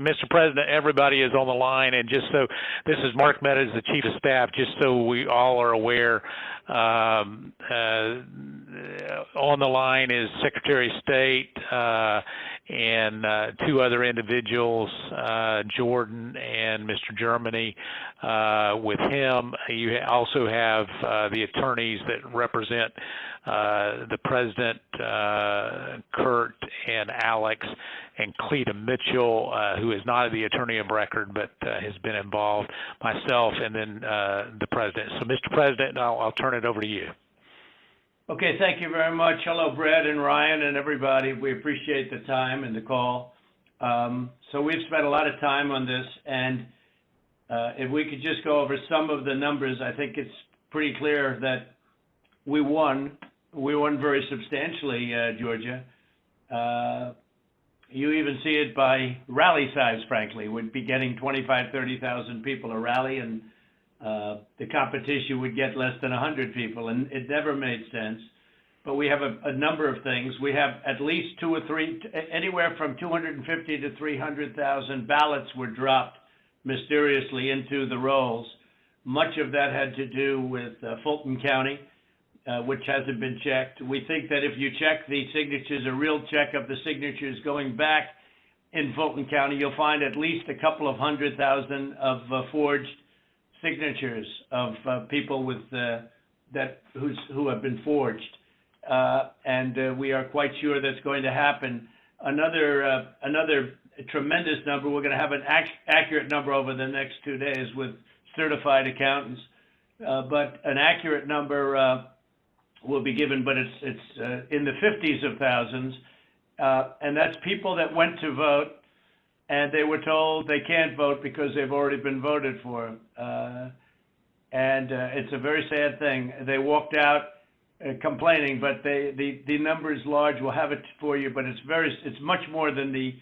Mr. President, everybody is on the line, and just so this is Mark Meadows, the Chief of Staff. Just so we all are aware, on the line is Secretary of State and two other individuals, Jordan and Mr. Germany. With him, you also have the attorneys that represent the President, Kurt and Alex, and Cleta Mitchell, who is not the attorney of record but has been involved, myself, and then the President. So, Mr. President, I'll turn it over to you. Okay, thank you very much. Hello, Brad and Ryan and everybody. We appreciate the time and the call. So we've spent a lot of time on this, and if we could just go over some of the numbers, I think it's pretty clear that we won. We won very substantially, Georgia. You even see it by rally size, frankly. We'd be getting 25, 30,000 people a rally, and the competition would get less than 100 people, and it never made sense. But we have a number of things. We have at least two or three, anywhere from 250 to 300,000 ballots were dropped mysteriously into the rolls. Much of that had to do with Fulton County, which hasn't been checked. We think that if you check the signatures, a real check of the signatures going back in Fulton County, you'll find at least a couple of 100,000 of forged signatures of people with who have been forged, and we are quite sure that's going to happen. Another tremendous number. We're going to have an accurate number over the next 2 days with certified accountants, but an accurate number will be given, but it's in the 50s of thousands, and that's people that went to vote and they were told they can't vote because they've already been voted for. And it's a very sad thing. They walked out complaining, but the number is large. We'll have it for you, but it's much more than the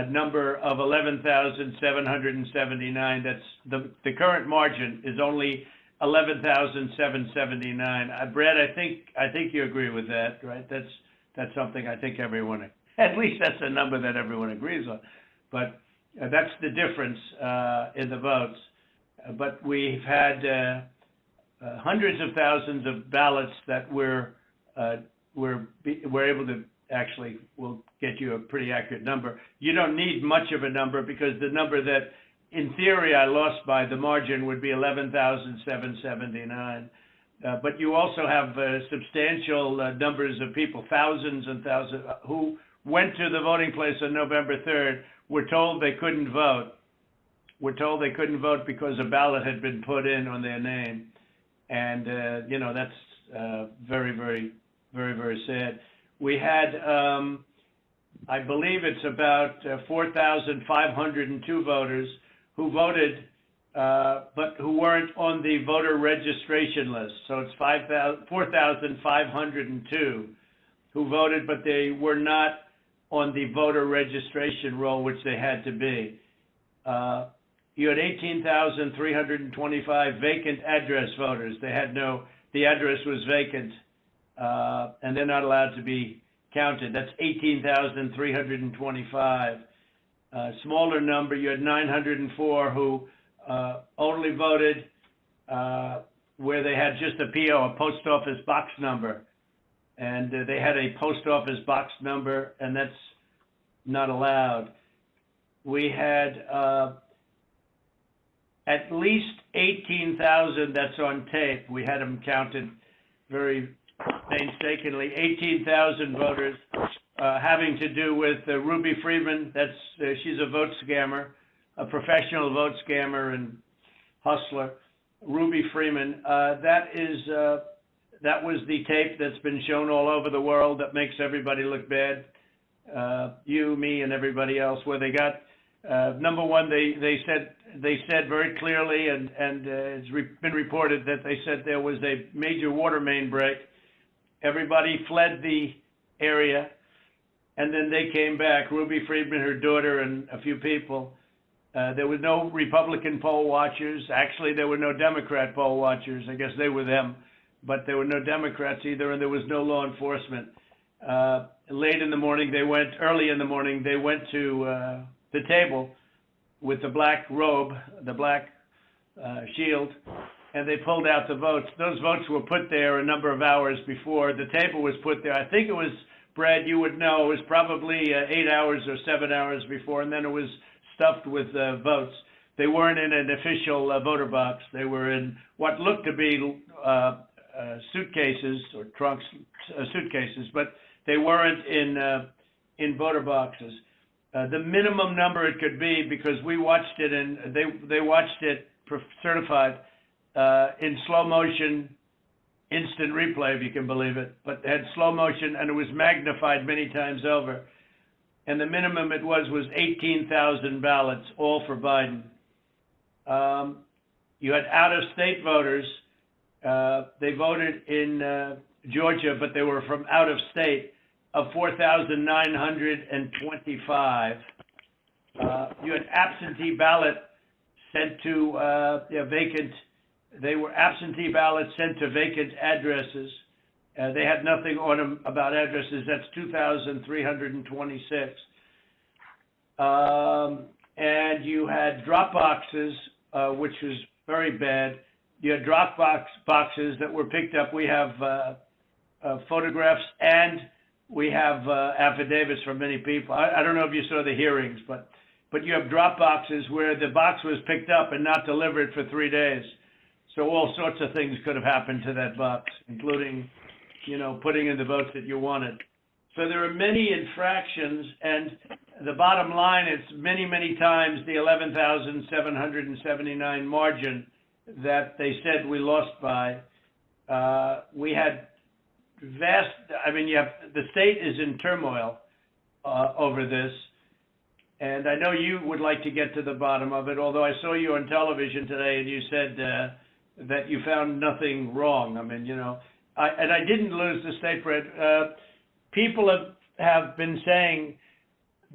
number of 11,779. That's the current margin is only 11,779. Brad, I think you agree with that, right? That's something I think everyone, at least that's a number that everyone agrees on. But that's the difference in the votes. But we've had hundreds of thousands of ballots that we're able to actually, we'll get you a pretty accurate number. You don't need much of a number because the number that, in theory, I lost by the margin would be 11,779. But you also have substantial numbers of people, thousands and thousands, who went to the voting place on November 3rd, were told they couldn't vote. We're told they couldn't vote because a ballot had been put in on their name. And, you know, that's very, very, very, very sad. We had, I believe it's about 4,502 voters who voted, but who weren't on the voter registration list. So it's 4,502 who voted, but they were not on the voter registration roll, which they had to be. You had 18,325 vacant address voters. They had the address was vacant, and they're not allowed to be counted. That's 18,325. Smaller number, you had 904 who only voted where they had just a PO, a post office box number. And they had a post office box number, and that's not allowed. We had at least 18,000, that's on tape. We had them counted very painstakingly. 18,000 voters having to do with Ruby Freeman. She's a vote scammer, a professional vote scammer and hustler. Ruby Freeman. That was the tape that's been shown all over the world that makes everybody look bad. You, me, and everybody else. Where they got number one, they said very clearly, and it's been reported that they said there was a major water main break. Everybody fled the area, and then they came back. Ruby Freeman, her daughter, and a few people. There were no Republican poll watchers. Actually, there were no Democrat poll watchers. I guess they were them. But there were no Democrats either, and there was no law enforcement. Early in the morning, they went to the table with the black robe, the black shield, and they pulled out the votes. Those votes were put there a number of hours before. The table was put there. I think it was, Brad, you would know, it was probably 8 hours or 7 hours before, and then it was stuffed with votes. They weren't in an official voter box. They were in what looked to be suitcases or trunks, suitcases, but they weren't in voter boxes. The minimum number it could be, because we watched it and they watched it certified in slow motion, instant replay, if you can believe it, but it had slow motion and it was magnified many times over. And the minimum it was 18,000 ballots, all for Biden. You had out-of-state voters. They voted in Georgia, but they were from out of state, of 4,925. You had absentee ballot sent to vacant. They were absentee ballots sent to vacant addresses. They had nothing on them about addresses. That's 2,326. And you had drop boxes, which was very bad. You had drop boxes that were picked up. We have photographs and we have affidavits from many people. I don't know if you saw the hearings, but you have drop boxes where the box was picked up and not delivered for 3 days. So all sorts of things could have happened to that box, including, putting in the votes that you wanted. So there are many infractions, and the bottom line is many, many times the 11,779 margin that they said we lost by. We had the state is in turmoil over this, and I know you would like to get to the bottom of it, although I saw you on television today and you said that you found nothing wrong. I didn't lose the state, Brett. People have been saying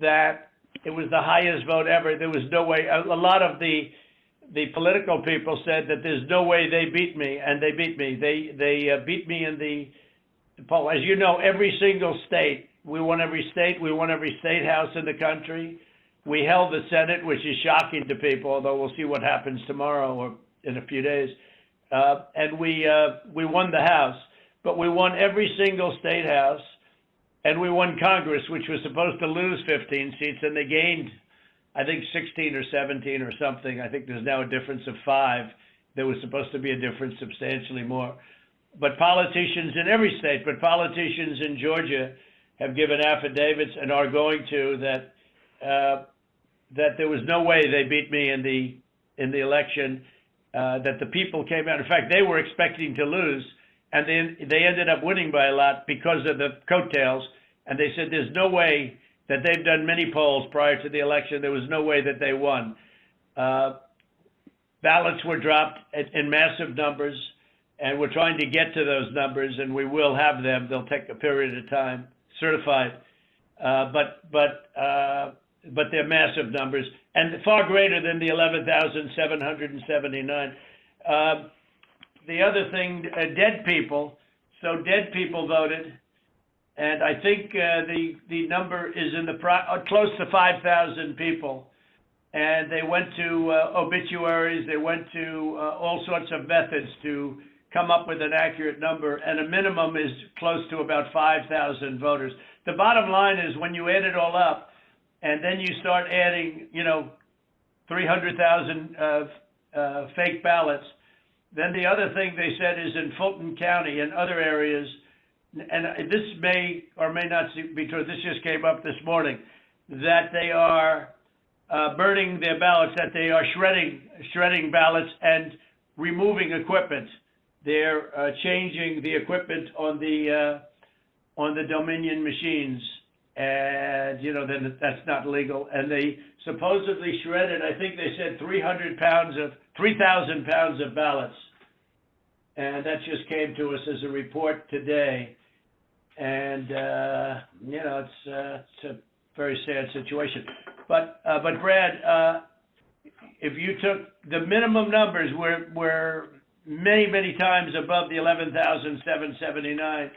that it was the highest vote ever. There was no way. A lot of the political people said that there's no way they beat me, and they beat me. They beat me in the poll. As you know, every single state, we won every state. We won every state house in the country. We held the Senate, which is shocking to people, although we'll see what happens tomorrow or in a few days. And we won the House, but we won every single state house, and we won Congress, which was supposed to lose 15 seats, and they gained, I think, 16 or 17 or something. I think there's now a difference of 5. There was supposed to be a difference substantially more. But politicians in every state, but politicians in Georgia have given affidavits and are going to that there was no way they beat me in the election, that the people came out. In fact, they were expecting to lose, and they ended up winning by a lot because of the coattails. And they said there's no way that they've done many polls prior to the election. There was no way that they won. Ballots were dropped in massive numbers, and we're trying to get to those numbers, and we will have them. They'll take a period of time, certified, but they're massive numbers and far greater than the 11,779. The other thing, dead people. So dead people voted, and I think the number is in the close to 5,000 people. And they went to obituaries. They went to all sorts of methods to come up with an accurate number, and a minimum is close to about 5,000 voters. The bottom line is when you add it all up, and then you start adding, 300,000 fake ballots, then the other thing they said is in Fulton County and other areas, and this may or may not be true, this just came up this morning, that they are burning their ballots, that they are shredding ballots and removing equipment. They're changing the equipment on the Dominion machines, and then that's not legal. And they supposedly shredded, I think they said 3,000 pounds of ballots, and that just came to us as a report today. And it's a very sad situation. But Brad, if you took the minimum numbers were many times above the 11,779,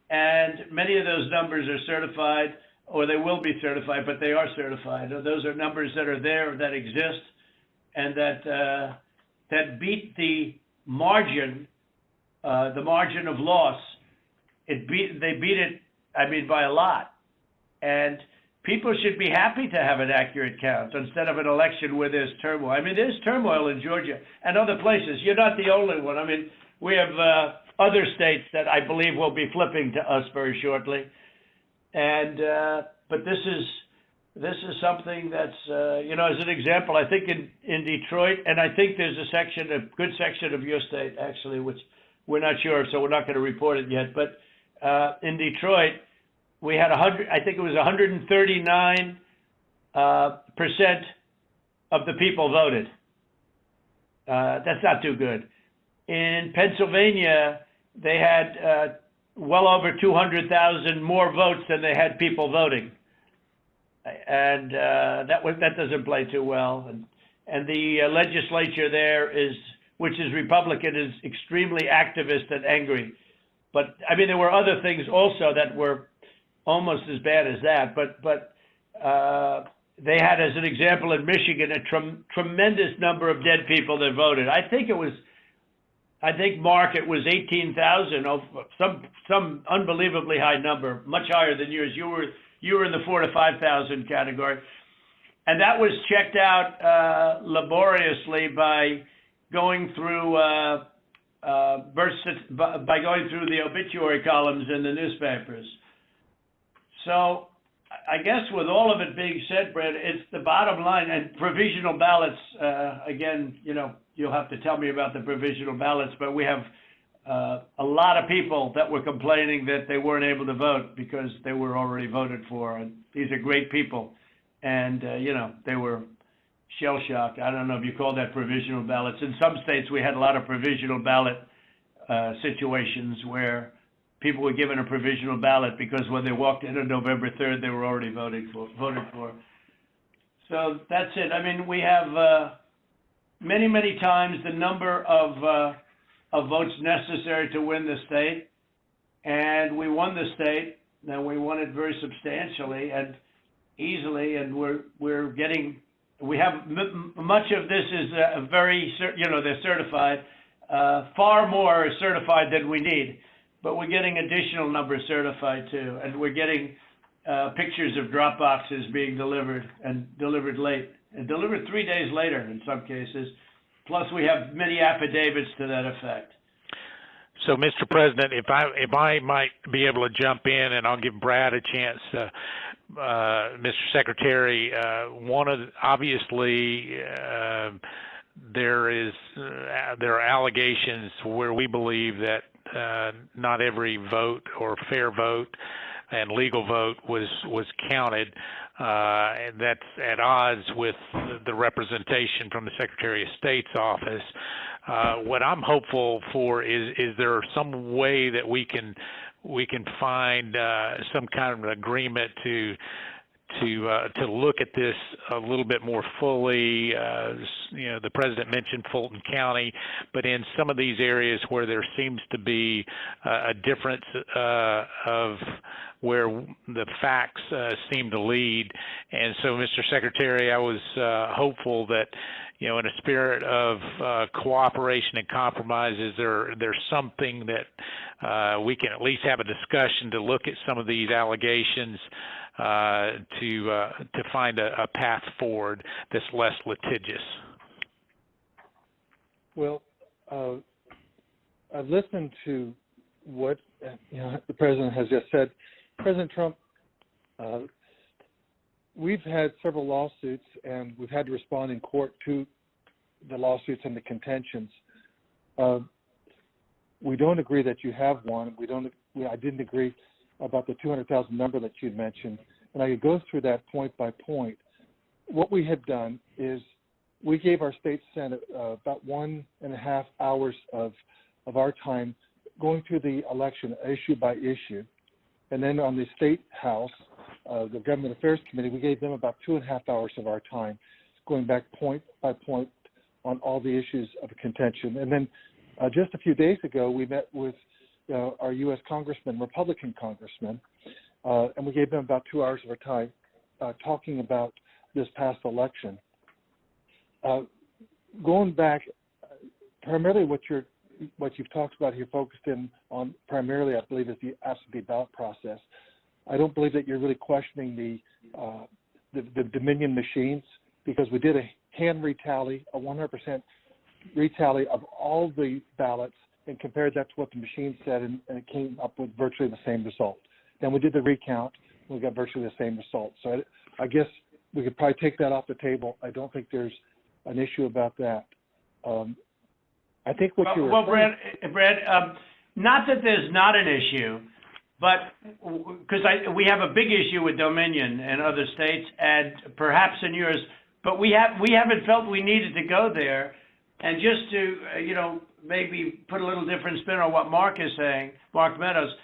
and many of those numbers are certified. or they will be certified, but they are certified. Those are numbers that are there, that exist, and that beat the margin of loss. They beat it, I mean, by a lot. And people should be happy to have an accurate count instead of an election where there's turmoil. I mean, there's turmoil in Georgia and other places. You're not the only one. I mean, we have other states that I believe will be flipping to us very shortly. And but this is something that's you know, as an example, I think in Detroit, and I think there's a good section of your state actually, which we're not sure, so we're not going to report it yet. But in Detroit, we had 100. I think it was 139% of the people voted. That's not too good. In Pennsylvania, they had well over 200,000 more votes than they had people voting, and that doesn't play too well. And the legislature there which is Republican, is extremely activist and angry. But I mean, there were other things also that were almost as bad as that. But they had, as an example, in Michigan, a tremendous number of dead people that voted. I think, Mark, it was 18,000, some unbelievably high number, much higher than yours. You were in the 4,000 to 5,000 category, and that was checked out laboriously by going through the obituary columns in the newspapers. So I guess with all of it being said, Brad, it's the bottom line. And provisional ballots, again, you know, you'll have to tell me about the provisional ballots, but we have a lot of people that were complaining that they weren't able to vote because they were already voted for. And these are great people. And, you know, they were shell-shocked. I don't know if you call that provisional ballots. In some states, we had a lot of provisional ballot situations where people were given a provisional ballot because when they walked in on November 3rd, they were already voted for. So that's it. I mean, we have many, many times the number of votes necessary to win the state, and we won the state, and we won it very substantially and easily, and we have much of this is very, you know, they're certified. Far more is certified than we need, but we're getting additional numbers certified too, and we're getting pictures of drop boxes being delivered and delivered late, and delivered 3 days later in some cases. Plus, we have many affidavits to that effect. So, Mr. President, if I might be able to jump in, and I'll give Brad a chance. Mr. Secretary, obviously there are allegations where we believe that not every vote or fair vote and legal vote was counted, and that's at odds with the representation from the Secretary of State's office. What I'm hopeful for is there some way that we can find some kind of an agreement to look at this a little bit more fully. You know, the President mentioned Fulton County, but in some of these areas where there seems to be a difference of where the facts seem to lead. And so, Mr. Secretary, I was hopeful that, you know, in a spirit of cooperation and compromises, there's something that we can at least have a discussion to look at some of these allegations to find a path forward that's less litigious. Well, I've listened to what the President has just said. President Trump, we've had several lawsuits, and we've had to respond in court to the lawsuits and the contentions. We don't agree that you have one. I didn't agree about the 200,000 number that you mentioned, and I could go through that point by point. What we had done is we gave our state Senate about 1.5 hours of our time going through the election issue by issue. And then on the State House, the Government Affairs Committee, we gave them about 2.5 hours of our time, going back point by point on all the issues of contention. And then just a few days ago, we met with our U.S. congressman, Republican congressman, and we gave them about 2 hours of our time talking about this past election. Going back, primarily what you've talked about here, focused in on primarily, I believe, is the absentee ballot process. I don't believe that you're really questioning the Dominion machines, because we did a hand retally, a 100% retally of all the ballots, and compared that to what the machine said, and it came up with virtually the same result. Then we did the recount, and we got virtually the same result. So I guess we could probably take that off the table. I don't think there's an issue about that. I think what you were saying... Well, Brad, not that there's not an issue, but because we have a big issue with Dominion and other states, and perhaps in yours, but we haven't felt we needed to go there. And just to, maybe put a little different spin on what Mark is saying, Mark Meadows,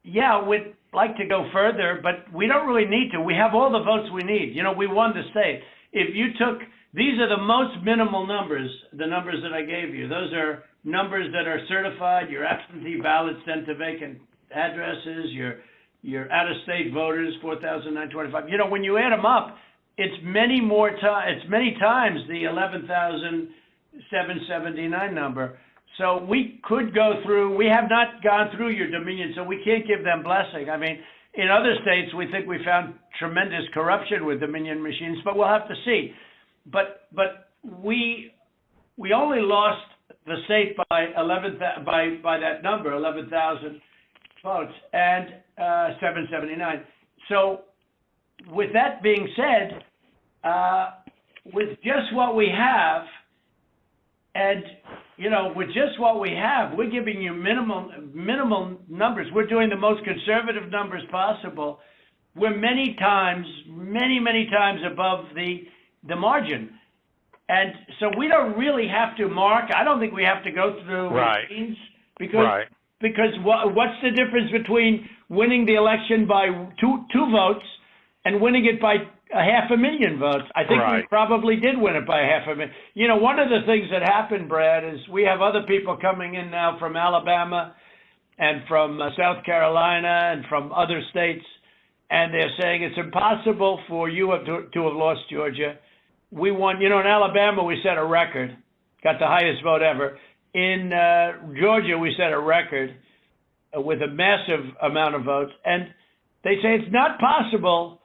yeah, we'd like to go further, but we don't really need to. We have all the votes we need. We won the state. If you took, these are the most minimal numbers, the numbers that I gave you. Those are numbers that are certified, your absentee ballots sent to vacant addresses, your out-of-state voters, 4,925. When you add them up, it's many times the 11,779 number. So we could go through, we have not gone through your Dominion, so we can't give them blessing. I mean, in other states, we think we found tremendous corruption with Dominion machines, but we'll have to see. But we only lost the state by by that number, 11,000 votes, and 779. So with that being said, with just what we have, and with just what we have, we're giving you minimum numbers. We're doing the most conservative numbers possible. We're many times above the margin. And so we don't really have to, Mark, I don't think we have to go through machines, because what's the difference between winning the election by two votes and winning it by 500,000 votes? I think we probably did win it by 500,000. One of the things that happened, Brad, is we have other people coming in now from Alabama and from South Carolina and from other states, and they're saying it's impossible for you to have lost Georgia. We won, in Alabama we set a record, got the highest vote ever. In Georgia we set a record with a massive amount of votes, and they say it's not possible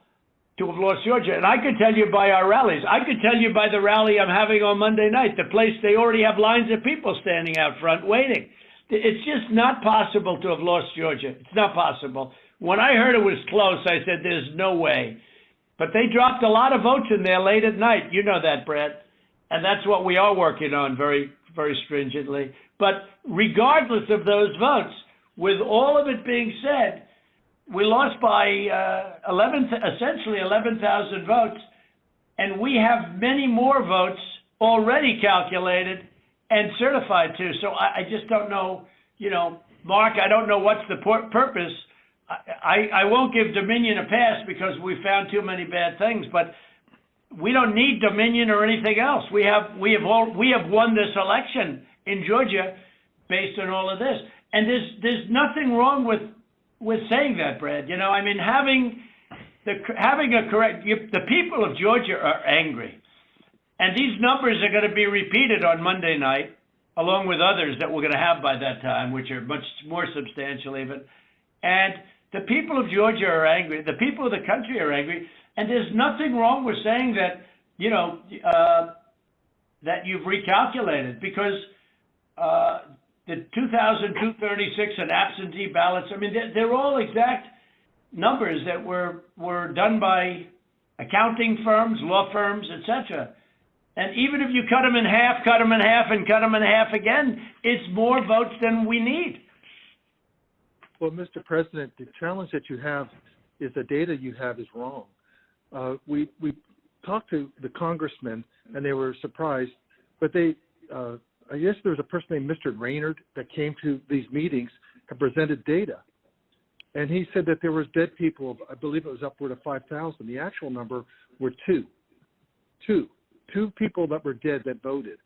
to have lost Georgia. And I could tell you by our rallies. I could tell you by the rally I'm having on Monday night, the place, they already have lines of people standing out front waiting. It's just not possible to have lost Georgia. It's not possible. When I heard it was close, I said, there's no way. But they dropped a lot of votes in there late at night. You know that, Brad. And that's what we are working on very, very stringently. But regardless of those votes, with all of it being said, we lost by essentially 11,000 votes, and we have many more votes already calculated and certified too. So I just don't know, Mark, I don't know what's the purpose. I won't give Dominion a pass because we found too many bad things, but we don't need Dominion or anything else. We have won this election in Georgia based on all of this, and there's nothing wrong with saying that, Brad. I mean, having a correct, the people of Georgia are angry, and these numbers are going to be repeated on Monday night, along with others that we're going to have by that time, which are much more substantial even. And the people of Georgia are angry. The people of the country are angry. And there's nothing wrong with saying that, that you've recalculated, because the 2,236 and absentee ballots, I mean, they're all exact numbers that were done by accounting firms, law firms, etc. And even if you cut them in half, and cut them in half again, it's more votes than we need. Well, Mr. President, the challenge that you have is the data you have is wrong. We talked to the congressmen, and they were surprised, but I guess there was a person named Mr. Raynard that came to these meetings and presented data. And he said that there was dead people, I believe it was upward of 5,000. The actual number were two people that were dead that voted.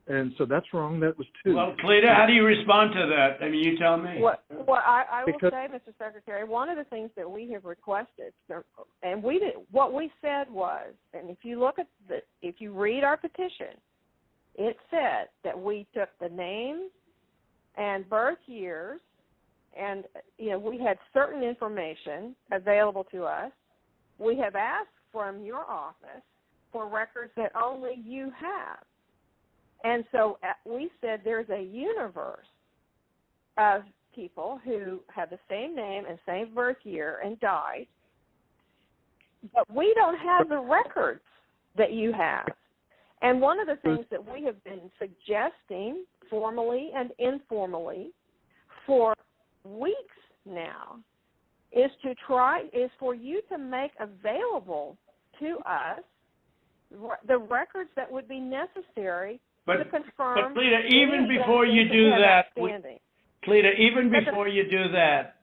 And so that's wrong. That was 2. Well, Cleta, how do you respond to that? I mean, you tell me. What I will Because- say, Mr. Secretary, one of the things that we have requested, and we did, what we said was, and if you look at if you read our petition, it said that we took the names and birth years, and we had certain information available to us. We have asked from your office for records that only you have. And so we said there's a universe of people who have the same name and same birth year and died, but we don't have the records that you have. And one of the things that we have been suggesting formally and informally for weeks now is for you to make available to us the records that would be necessary to confirm. But Cleta, even before you do that, Cleta, even But before you do that,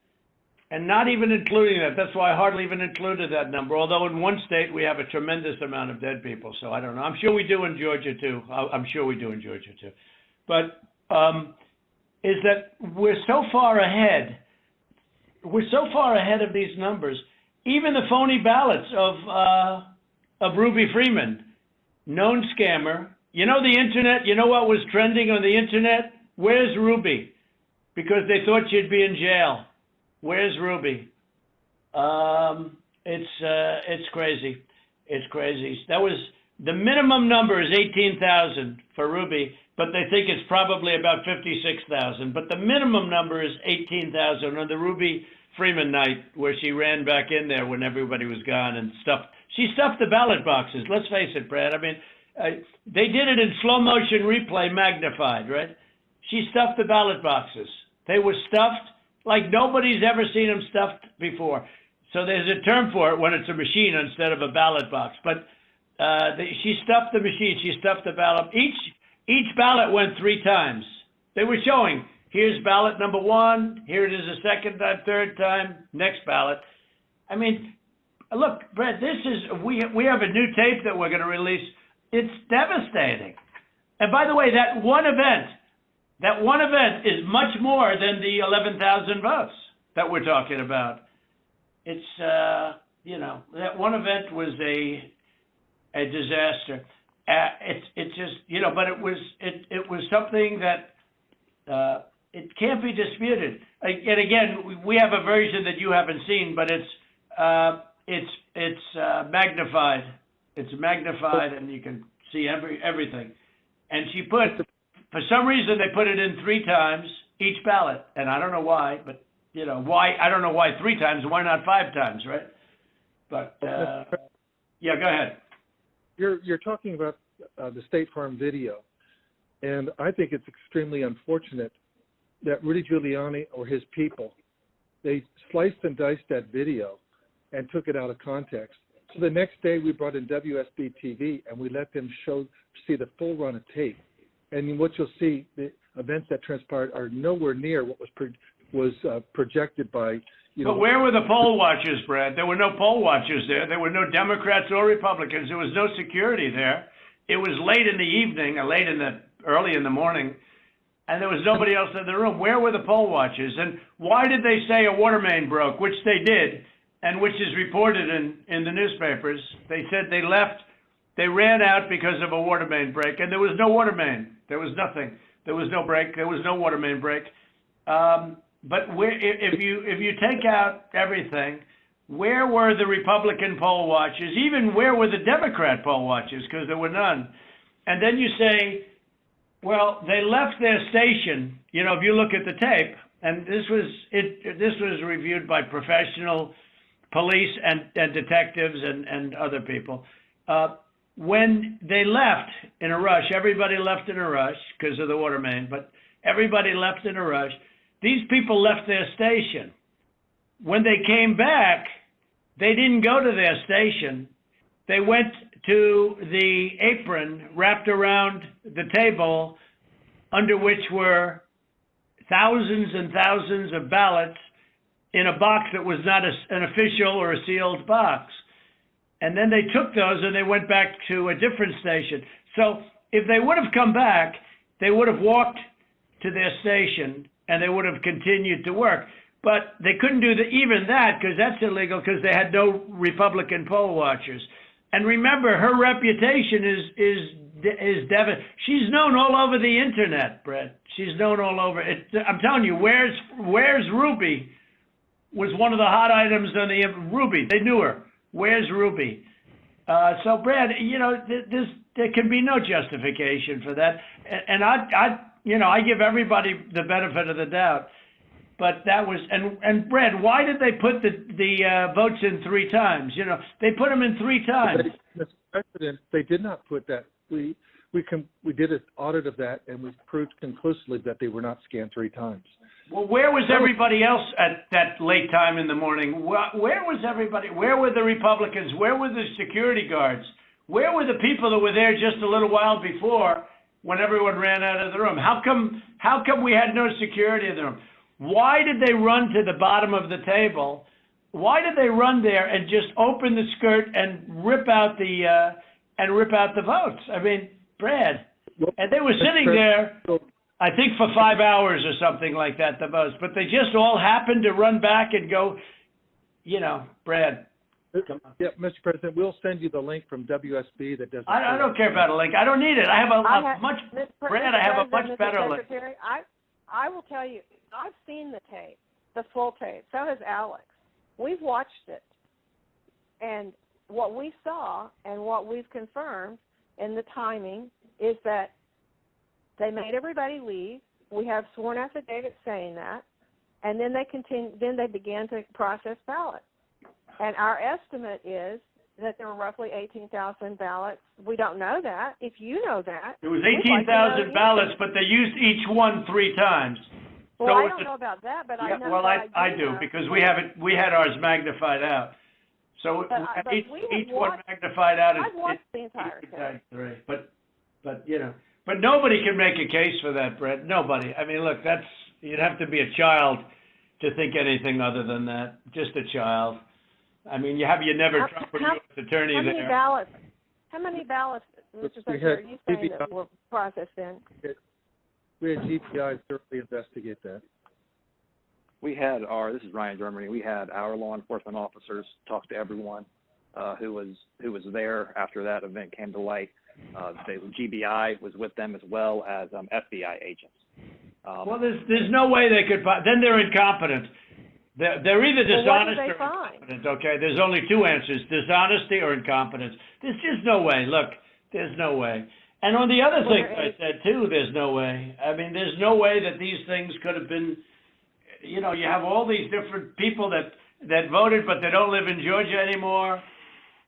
and not even including that, that's why I hardly even included that number, although in one state we have a tremendous amount of dead people, so I don't know. I'm sure we do in Georgia too. I'm sure we do in Georgia too. But is that we're so far ahead. We're so far ahead of these numbers. Even the phony ballots of Ruby Freeman, known scammer. You know the internet? You know what was trending on the internet? Where's Ruby? Because they thought she'd be in jail. Where's Ruby? It's crazy. It's crazy. That was the minimum number is 18,000 for Ruby, but they think it's probably about 56,000. But the minimum number is 18,000 on the Ruby Freeman night, where she ran back in there when everybody was gone and stuffed. She stuffed the ballot boxes. Let's face it, Brad. I mean, they did it in slow motion replay, magnified, right? She stuffed the ballot boxes. They were stuffed like nobody's ever seen them stuffed before. So there's a term for it when it's a machine instead of a ballot box. But she stuffed the machine. She stuffed the ballot. Each ballot went 3 times. They were showing, here's ballot number 1. Here it is a second time, third time, next ballot. I mean, look, Brett, we have a new tape that we're going to release. It's devastating. And by the way, that one event is much more than the 11,000 votes that we're talking about. It's, that one event was a disaster. It's just, but it was something that it can't be disputed. And again, we have a version that you haven't seen, but it's magnified. It's magnified, and you can see everything. And she put, for some reason, they put it in 3 times each ballot, and I don't know why, but why? I don't know why 3 times. Why not 5 times, right? But yeah, go ahead. You're talking about the State Farm video, and I think it's extremely unfortunate that Rudy Giuliani or his people, they sliced and diced that video and took it out of context. So the next day we brought in WSB TV and we let them see the full run of tape. And what you'll see, the events that transpired are nowhere near what was projected by, But where were the poll watchers, Brad? There were no poll watchers there. There were no Democrats or Republicans. There was no security there. It was late in the evening, or early in the morning, and there was nobody else in the room. Where were the poll watchers? And why did they say a water main broke, which they did, and which is reported in the newspapers? They said they left. They ran out because of a water main break, and there was no water main. There was nothing. There was no break. There was no water main break. But if you take out everything, where were the Republican poll watchers? Even where were the Democrat poll watchers? Because there were none. And then you say, well, they left their station. If you look at the tape, and this was reviewed by professional police and detectives and other people. When they left in a rush, everybody left in a rush because of the water main, but everybody left in a rush. These people left their station. When they came back, they didn't go to their station. They went to the apron wrapped around the table, under which were thousands and thousands of ballots in a box that was not an official or a sealed box. And then they took those and they went back to a different station. So if they would have come back, they would have walked to their station and they would have continued to work. But they couldn't do even that because that's illegal because they had no Republican poll watchers. And remember, her reputation is devastating. She's known all over the internet, Brett. She's known all over. I'm telling you, where's Ruby was one of the hot items on the Ruby. They knew her. Where's Ruby? So, Brad, you know, there can be no justification for that. And I give everybody the benefit of the doubt. But that was, and Brad, why did they put the votes in 3 times? You know, they put them in 3 times. Mr. President, they did not put that. We did an audit of that, and we proved conclusively that they were not scanned 3 times. Well, where was everybody else at that late time in the morning? Where was everybody? Where were the Republicans? Where were the security guards? Where were the people that were there just a little while before when everyone ran out of the room? How come we had no security in the room? Why did they run to the bottom of the table? Why did they run there and just open the skirt and rip out the votes? I mean, Brad, and they were sitting there, I think for 5 hours or something like that, the votes. But they just all happened to run back and go, you know, Brad. Come on. Yeah, Mr. President, we'll send you the link from WSB that does. I don't care about a link. I don't need it. I have a much better link. I will tell you, I've seen the tape, the full tape. So has Alex. We've watched it. And what we saw and what we've confirmed in the timing is that they made everybody leave. We have sworn affidavits saying that. And then they began to process ballots. And our estimate is that there were roughly 18,000 ballots. We don't know that. If you know that. It was 18,000 ballots, but they used each one 3 times. Well, so I don't know about that, but I know. Well, I do because we had ours magnified out. So but each one magnified out. I've watched the entire thing. But you know, but nobody can make a case for that, Brett. Nobody. I mean, look, you'd have to be a child to think anything other than that. Just a child. I mean, you have your never Trump U.S. attorney there. How many ballots, Mr. Secretary, are you saying that were processed in? We had GPI thoroughly investigate that. We had this is Ryan Germany. We had our law enforcement officers talk to everyone who was there after that event came to light. The GBI was with them as well as FBI agents. Well, there's no way they could. Then they're incompetent. They're either dishonest or incompetent. Okay, there's only 2 answers: dishonesty or incompetence. There's just no way. Look, there's no way. And on the other thing I said too, there's no way. I mean, there's no way that these things could have been. You know, you have all these different people that voted, but they don't live in Georgia anymore.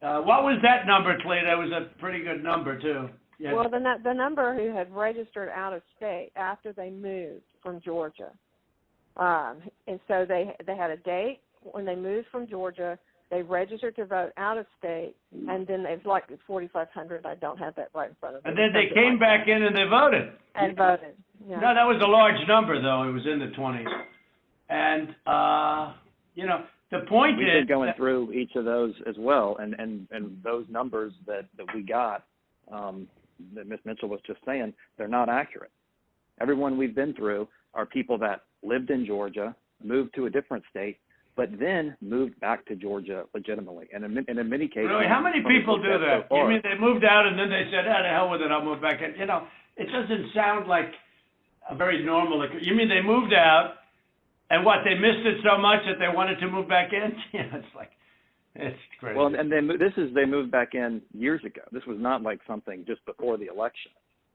What was that number, Clay? That was a pretty good number too. Yeah. Well, the number who had registered out of state after they moved from Georgia, and so they had a date when they moved from Georgia. They registered to vote out of state, and then they've like 4,500. I don't have that right in front of me. And then they came back in and they voted. And voted. Yeah. No, that was a large number, though. It was in the 20s. And, you know, the point We've is... been going through each of those as well, and those numbers that we got, that Ms. Mitchell was just saying, they're not accurate. Everyone we've been through are people that lived in Georgia, moved to a different state, but then moved back to Georgia legitimately. And in many cases... Really? How many people do that? You mean they moved out and then they said, the hell with it, I'll move back in? You know, it doesn't sound like a very normal... You mean they moved out, and what, they missed it so much that they wanted to move back in? Yeah, it's crazy. Well, and they moved back in years ago. This was not like something just before the election.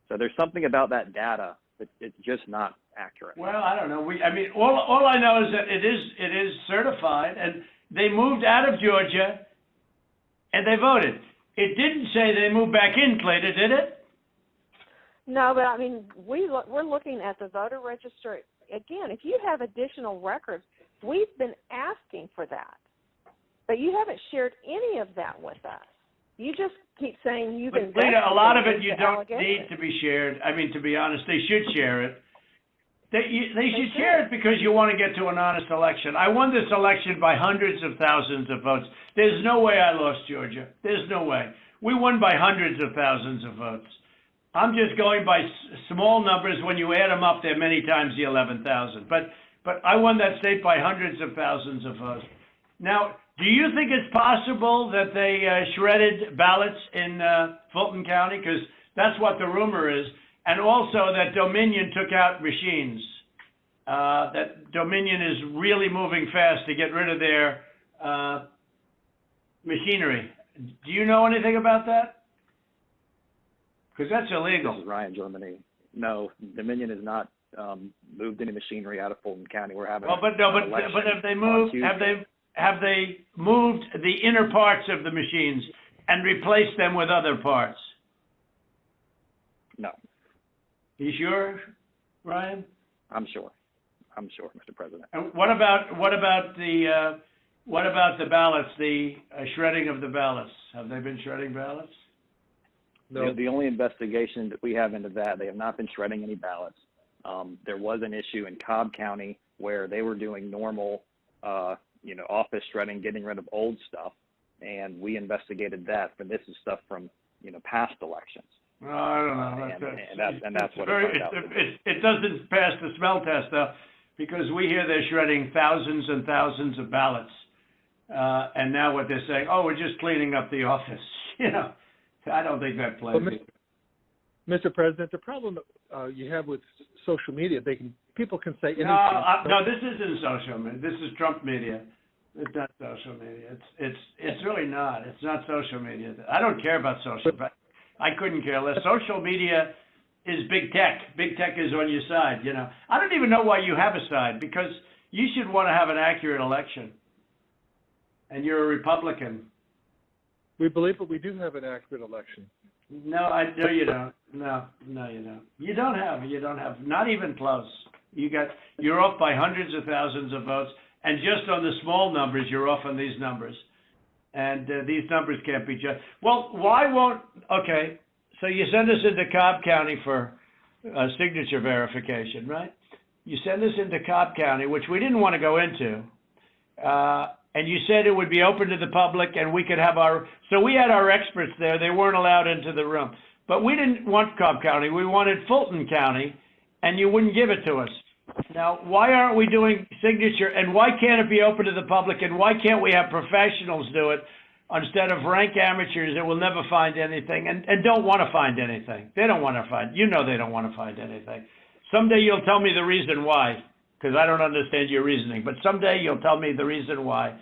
So there's something about that data that it's just not accurate. Well, I don't know. I mean, all I know is that it is certified, and they moved out of Georgia, and they voted. It didn't say they moved back in, Clayton, did it? No, but I mean, we're looking at the voter registry. Again, if you have additional records, we've been asking for that. But you haven't shared any of that with us. You just keep saying you've been. But Lita, a lot of it you don't need to be shared. I mean, to be honest, they should share it. They should share it because you want to get to an honest election. I won this election by hundreds of thousands of votes. There's no way I lost Georgia. There's no way. We won by hundreds of thousands of votes. I'm just going by small numbers. When you add them up, they're many times the 11,000. But I won that state by hundreds of thousands of votes. Now, do you think it's possible that they shredded ballots in Fulton County? Because that's what the rumor is. And also that Dominion took out machines. That Dominion is really moving fast to get rid of their machinery. Do you know anything about that? Because that's illegal. This is Ryan, Germany. No, Dominion has not moved any machinery out of Fulton County. We're having but have they moved? Have they moved the inner parts of the machines and replaced them with other parts? No. You sure, Ryan? I'm sure, Mr. President. And what about the ballots? The shredding of the ballots. Have they been shredding ballots? No. The only investigation that we have into that, they have not been shredding any ballots. There was an issue in Cobb County where they were doing normal, office shredding, getting rid of old stuff, and we investigated that. But this is stuff from, past elections. No, I don't know. And that's what it doesn't pass the smell test though, because we hear they're shredding thousands and thousands of ballots, and now what they're saying, oh, we're just cleaning up the office. I don't think that plays. Mr. President, the problem you have with social media, people can say anything. No, this isn't social media. This is Trump media. It's not social media. It's really not. It's not social media. I don't care about social. But I couldn't care less. Social media is big tech. Big tech is on your side. I don't even know why you have a side, because you should want to have an accurate election. And you're a Republican. We believe that we do have an accurate election. No, you don't. No, you don't. You don't have. Not even close. You're off by hundreds of thousands of votes, and just on the small numbers, you're off on these numbers. And these numbers can't be just. Well, why won't? Okay, so you send us into Cobb County for signature verification, right? You send us into Cobb County, which we didn't want to go into. And you said it would be open to the public, and we could have so we had our experts there. They weren't allowed into the room. But we didn't want Cobb County. We wanted Fulton County, and you wouldn't give it to us. Now, why aren't we doing signature, and why can't it be open to the public, and why can't we have professionals do it instead of rank amateurs that will never find anything and don't want to find anything? They don't want to find, they don't want to find anything. Someday you'll tell me the reason why, because I don't understand your reasoning, but someday you'll tell me the reason why.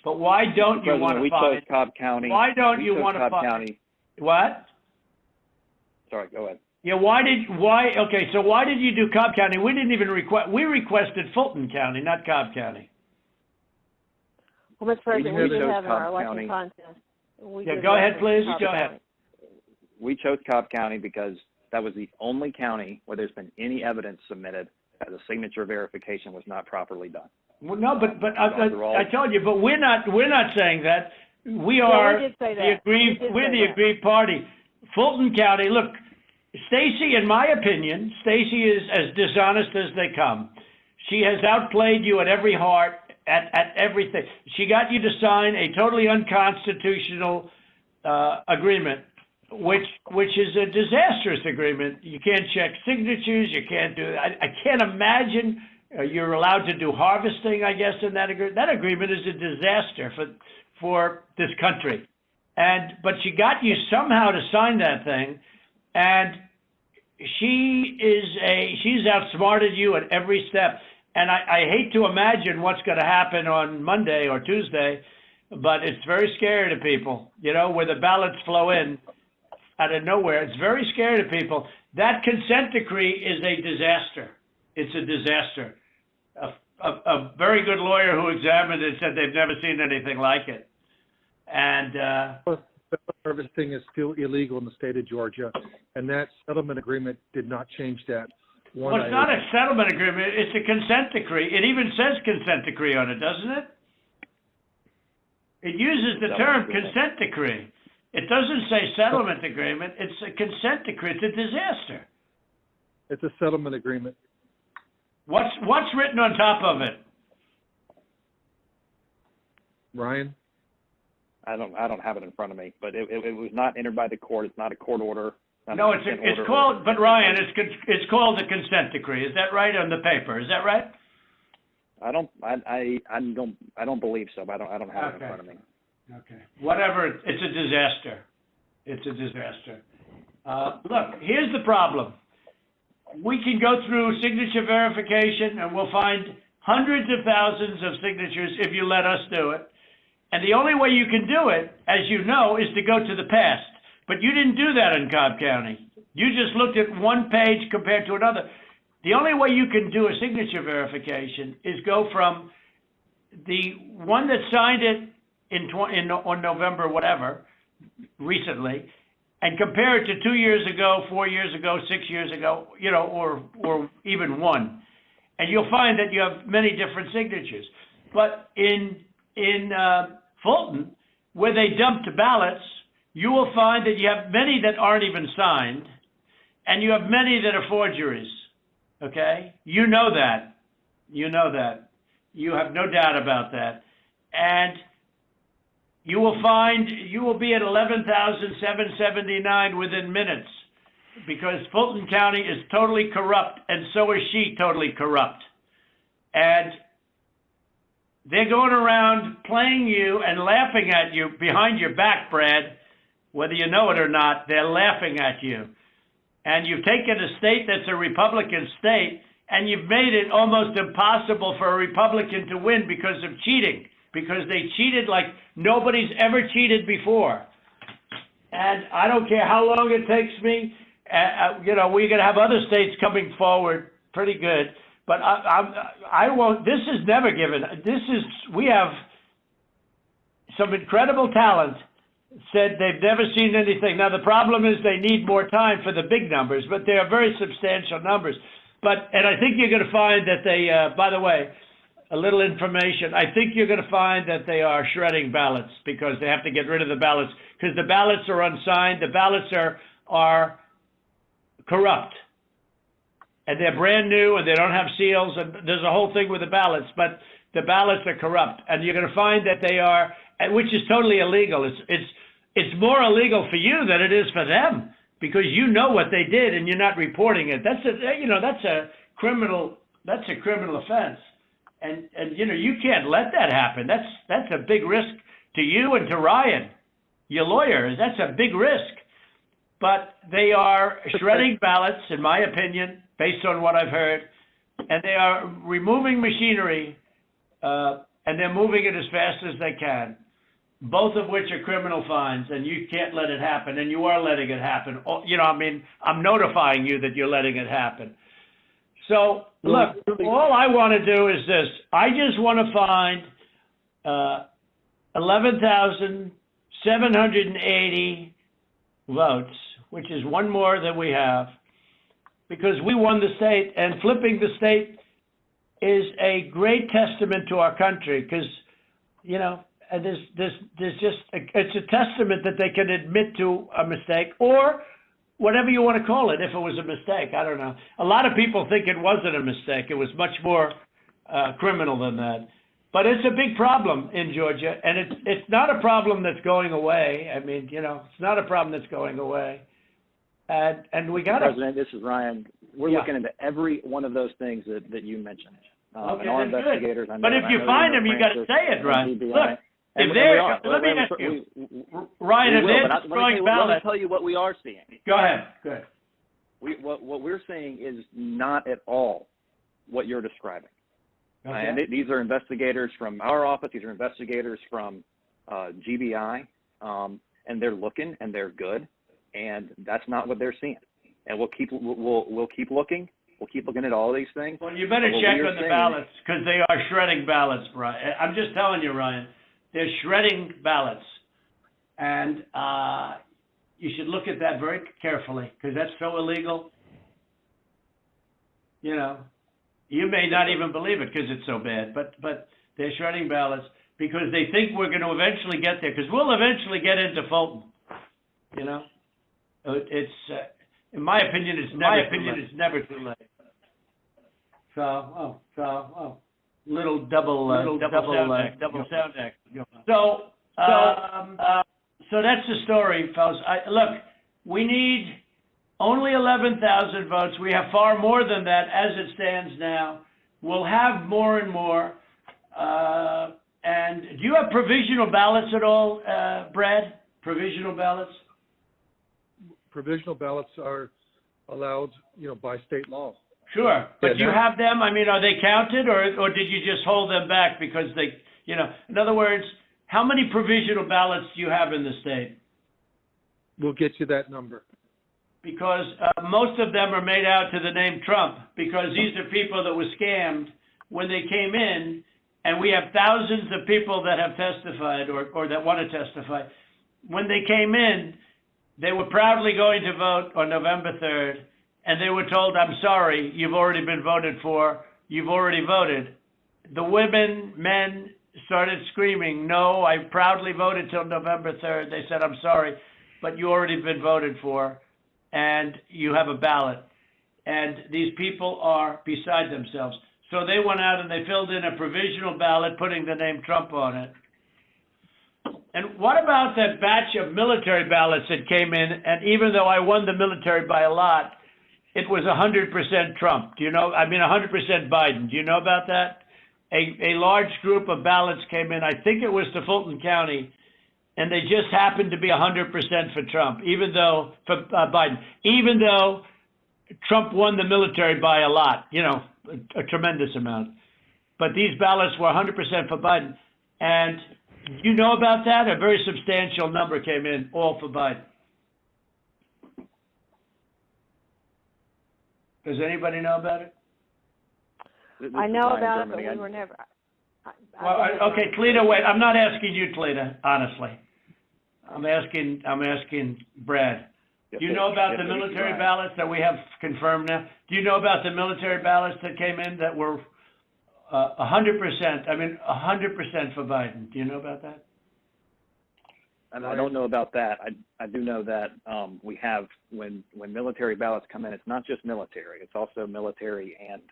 But why don't you want to find? We chose Cobb County. Why don't you want to find? County. What? Sorry, go ahead. Yeah, okay, so why did you do Cobb County? We didn't even we requested Fulton County, not Cobb County. Well, Mr. President, we did have our Cobb election County. contest. Go ahead, please. Go ahead. We chose Cobb County because that was the only county where there's been any evidence submitted that the signature verification was not properly done. Well, no, but I told you, but we're not saying that. We are the aggrieved party. Fulton County, look, Stacy, in my opinion, Stacy is as dishonest as they come. She has outplayed you at every heart, at everything. She got you to sign a totally unconstitutional agreement, which is a disastrous agreement. You can't check signatures. You can't do. I can't imagine you're allowed to do harvesting, I guess, in that agreement. That agreement is a disaster for this country. But she got you somehow to sign that thing, and she's outsmarted you at every step. And I hate to imagine what's going to happen on Monday or Tuesday, but it's very scary to people, where the ballots flow in out of nowhere. It's very scary to people. That consent decree is a disaster. It's a disaster. A very good lawyer who examined it said they've never seen anything like it. And harvesting is still illegal in the state of Georgia, and that settlement agreement did not change that. Well, it's not a settlement agreement. It's a consent decree. It even says consent decree on it, doesn't it? It uses the term consent decree. It doesn't say settlement agreement. It's a consent decree. It's a disaster. It's a settlement agreement. What's written on top of it? Ryan? I don't have it in front of me, but it was not entered by the court. It's not a court order. No, it's called, but Ryan, it's called the consent decree. Is that right on the paper? Is that right? I don't believe so. But I don't have it in front of me. Okay. Whatever. It's a disaster. It's a disaster. Look, here's the problem. We can go through signature verification and we'll find hundreds of thousands of signatures if you let us do it. And the only way you can do it, as you know, is to go to the past. But you didn't do that in Cobb County. You just looked at one page compared to another. The only way you can do a signature verification is go from the one that signed it on November, whatever, recently, and compare it to 2 years ago, 4 years ago, 6 years ago, or even one. And you'll find that you have many different signatures. But in Fulton, where they dumped ballots, you will find that you have many that aren't even signed, and you have many that are forgeries, okay? You know that. You know that. You have no doubt about that. And you will find, you will be at 11,779 within minutes, because Fulton County is totally corrupt, and so is she totally corrupt. And they're going around playing you and laughing at you behind your back, Brad. Whether you know it or not, they're laughing at you. And you've taken a state that's a Republican state, and you've made it almost impossible for a Republican to win because of cheating, because they cheated like nobody's ever cheated before. And I don't care how long it takes me. We're going to have other states coming forward pretty good. But I won't, this is never given. We have some incredible talent said they've never seen anything. Now, the problem is they need more time for the big numbers, but they are very substantial numbers. And I think you're going to find that they, by the way, a little information, I think you're going to find that they are shredding ballots because they have to get rid of the ballots because the ballots are unsigned, the ballots are corrupt. And they're brand new and they don't have seals, and there's a whole thing with the ballots, but the ballots are corrupt. And you're going to find that they are, which is totally illegal. It's more illegal for you than it is for them because you know what they did and you're not reporting it. That's a criminal offense. And you can't let that happen. That's a big risk to you and to Ryan, your lawyer. That's a big risk. But they are shredding ballots, in my opinion, based on what I've heard, and they are removing machinery, and they're moving it as fast as they can, both of which are criminal fines, and you can't let it happen, and you are letting it happen. I'm notifying you that you're letting it happen. So, look, all I want to do is this. I just want to find 11,780 votes, which is one more than we have, because we won the state, and flipping the state is a great testament to our country, because, it's a testament that they can admit to a mistake, or whatever you want to call it, if it was a mistake. I don't know. A lot of people think it wasn't a mistake. It was much more criminal than that. But it's a big problem in Georgia, and it's not a problem that's going away. I mean, it's not a problem that's going away. And we got to... President, this is Ryan. We're looking into every one of those things that you mentioned. Okay, and our investigators, I know, but if you find them, you got to say it, Ryan. Look, if they're... Let me ask you, Ryan, if they're destroying ballots... Let me tell you what we are seeing. Go ahead. Good. What we're seeing is not at all what you're describing. Okay. And these are investigators from our office. These are investigators from GBI, and they're looking and they're good, and that's not what they're seeing. And we'll keep looking. We'll keep looking at all these things. Well, you better check on the ballots because they are shredding ballots, Ryan. I'm just telling you, Ryan, they're shredding ballots, and you should look at that very carefully because that's so illegal. You may not even believe it because it's so bad, but they're shredding ballots because they think we're going to eventually get there, because we'll eventually get into Fulton. It's in my opinion, it's never too late. So little double sound act. So that's the story, fellas. Look, we need only 11,000 votes. We have far more than that as it stands now. We'll have more and more. And do you have provisional ballots at all, Brad? Provisional ballots? Provisional ballots are allowed, by state law. Sure, but Yeah, do you have them? I mean, are they counted, or did you just hold them back because they, in other words, how many provisional ballots do you have in the state? We'll get you that number. Because most of them are made out to the name Trump, because these are people that were scammed when they came in, and we have thousands of people that have testified or that want to testify. When they came in, they were proudly going to vote on November 3rd, and they were told, I'm sorry, you've already been voted for, you've already voted. The women, men started screaming, no, I proudly voted till November 3rd. They said, I'm sorry, but you already been voted for, and you have a ballot. And these people are beside themselves. So they went out and they filled in a provisional ballot, putting the name Trump on it. And what about that batch of military ballots that came in, and even though I won the military by a lot, it was 100% Trump. Do you know? I mean, 100% Biden. Do you know about that? A large group of ballots came in. I think it was to Fulton County, and they just happened to be 100% for Trump, even though for Biden, even though Trump won the military by a lot, a tremendous amount. But these ballots were 100% for Biden. And you know about that? A very substantial number came in, all for Biden. Does anybody know about it? I know about it, but we were never. Okay, Cleta, wait. I'm not asking you, Cleta, honestly. I'm asking Brad. Do you know about the military ballots that we have confirmed now? Do you know about the military ballots that came in that were 100%? I mean, 100% for Biden. Do you know about that? And I don't know about that. I do know that we have, when military ballots come in, it's not just military. It's also military and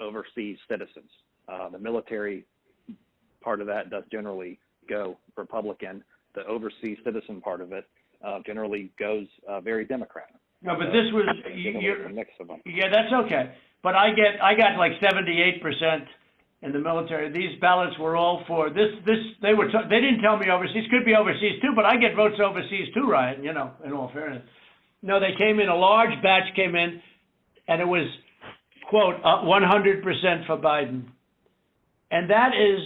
overseas citizens. The military part of that does generally go Republican. The overseas citizen part of it generally goes very Democrat. No, but this was a mix of them. Yeah, that's okay. But I got like 78% in the military. These ballots were all for this. They didn't tell me overseas. Could be overseas too, but I get votes overseas too, Ryan. In all fairness. No, they came in. A large batch came in, and it was quote 100% for Biden, and that is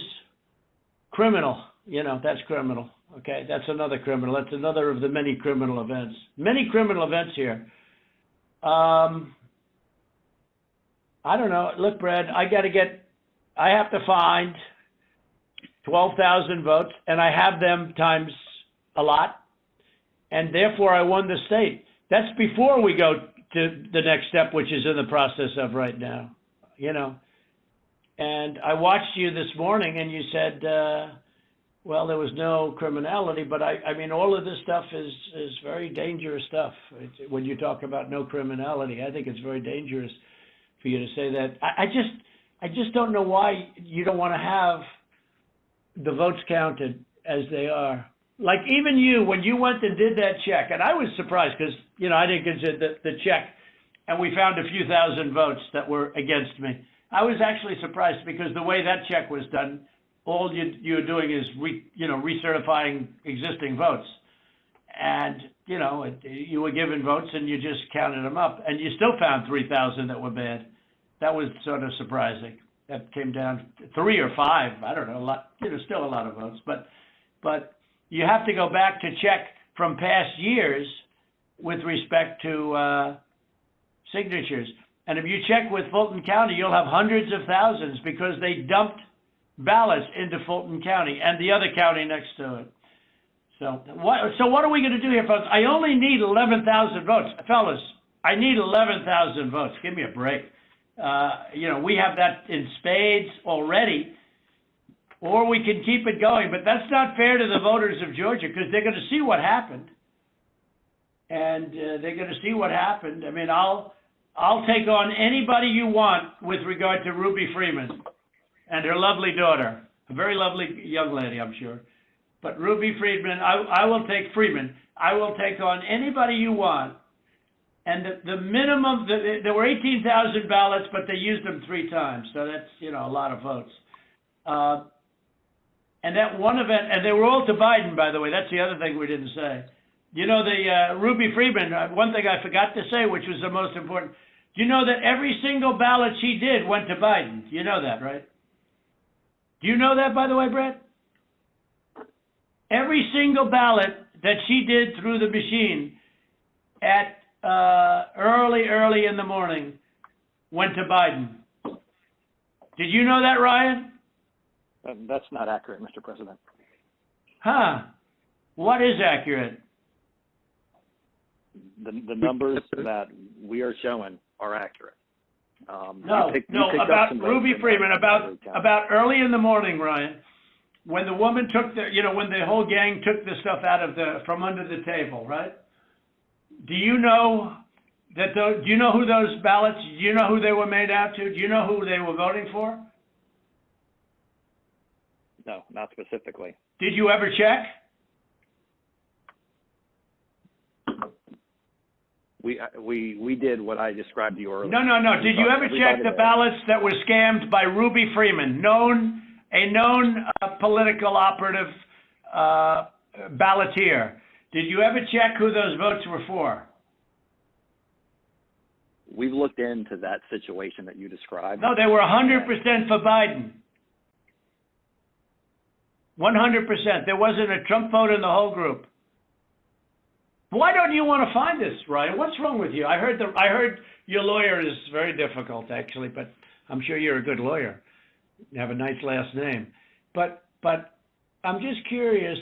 criminal. That's criminal. Okay, that's another criminal. That's another of the many criminal events. Many criminal events here. I don't know. Look, Brad, I have to find 12,000 votes, and I have them times a lot, and therefore I won the state. That's before we go to the next step, which is in the process of right now, And I watched you this morning, and you said, well, there was no criminality, but I mean, all of this stuff is very dangerous stuff. When you talk about no criminality, I think it's very dangerous for you to say that. I just don't know why you don't want to have the votes counted as they are. Like even you, when you went and did that check, and I was surprised because, I didn't consider the check, and we found a few thousand votes that were against me. I was actually surprised because the way that check was done, all you're doing is recertifying existing votes. And, you were given votes and you just counted them up, and you still found 3,000 that were bad. That was sort of surprising. That came down to 3 or 5, I don't know, a lot, still a lot of votes. But you have to go back to check from past years with respect to signatures. And if you check with Fulton County, you'll have hundreds of thousands because they dumped ballots into Fulton County and the other county next to it. So what are we going to do here, folks? I only need 11,000 votes. Fellas, I need 11,000 votes. Give me a break. We have that in spades already, or we can keep it going. But that's not fair to the voters of Georgia because they're going to see what happened. And they're going to see what happened. I mean, I'll take on anybody you want with regard to Ruby Freeman and her lovely daughter, a very lovely young lady, I'm sure. But Ruby Freeman, I will take Freeman. I will take on anybody you want And the minimum, there were 18,000 ballots, but they used them 3 times. So that's, a lot of votes. And that one event, and they were all to Biden, by the way. That's the other thing we didn't say. The Ruby Freeman, one thing I forgot to say, which was the most important. Do you know that every single ballot she did went to Biden? You know that, right? Do you know that, by the way, Brett? Every single ballot that she did through the machine at early in the morning went to Biden. Did you know that, Ryan? That's not accurate, Mr. President. Huh. What is accurate? The numbers that we are showing are accurate. About Ruby Freeman, about early in the morning, Ryan, when the woman took when the whole gang took the stuff out of from under the table, right? Do you know do you know who those ballots, do you know who they were made out to? Do you know who they were voting for? No, not specifically. Did you ever check? We did what I described to you earlier. No. Did you ever check the ballots that were scammed by Ruby Freeman, a known political operative balloteer? Did you ever check who those votes were for? We've looked into that situation that you described. No, they were 100% for Biden. 100%. There wasn't a Trump vote in the whole group. Why don't you want to find this, Ryan? What's wrong with you? I heard your lawyer is very difficult, actually, but I'm sure you're a good lawyer. You have a nice last name. But I'm just curious,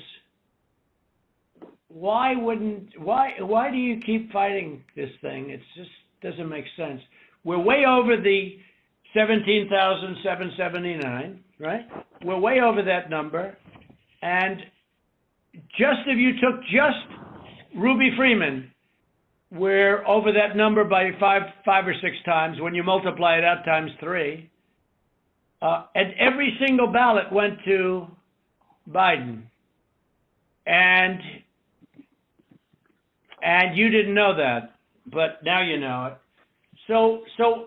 why do you keep fighting this thing? It just doesn't make sense. We're way over the 17,779, right? We're way over that number. And if you took just Ruby Freeman, we're over that number by five or six times when you multiply it out times 3. And every single ballot went to Biden. And you didn't know that, but now you know it. So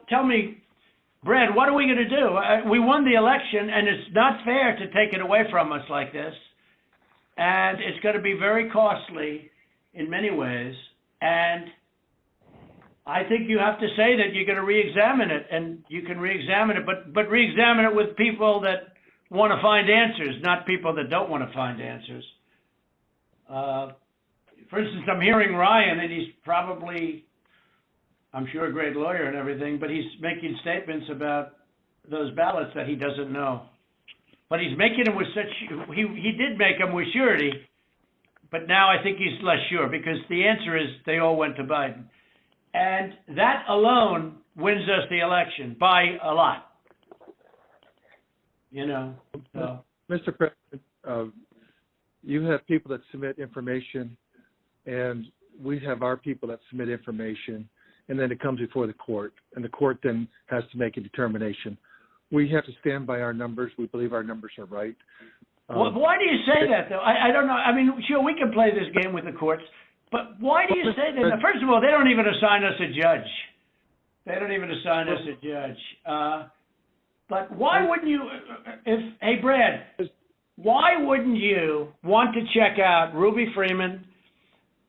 tell me, Brad, what are we going to do? We won the election, and it's not fair to take it away from us like this. And it's going to be very costly in many ways. And I think you have to say that you're going to re-examine it, and you can re-examine it, but re-examine it with people that want to find answers, not people that don't want to find answers. For instance, I'm hearing Ryan, and he's probably, I'm sure, a great lawyer and everything, but he's making statements about those ballots that he doesn't know. But he's making them with he did make them with surety, but now I think he's less sure, because the answer is they all went to Biden. And that alone wins us the election by a lot. So. Mr. President, you have people that submit information, and we have our people that submit information, and then it comes before the court, and the court then has to make a determination. We have to stand by our numbers. We believe our numbers are right. Well, why do you say that, though? I don't know. I mean, sure, we can play this game with the courts, but why do you say that? Now, first of all, they don't even assign us a judge. But why wouldn't you, hey, Brad, why wouldn't you want to check out Ruby Freeman,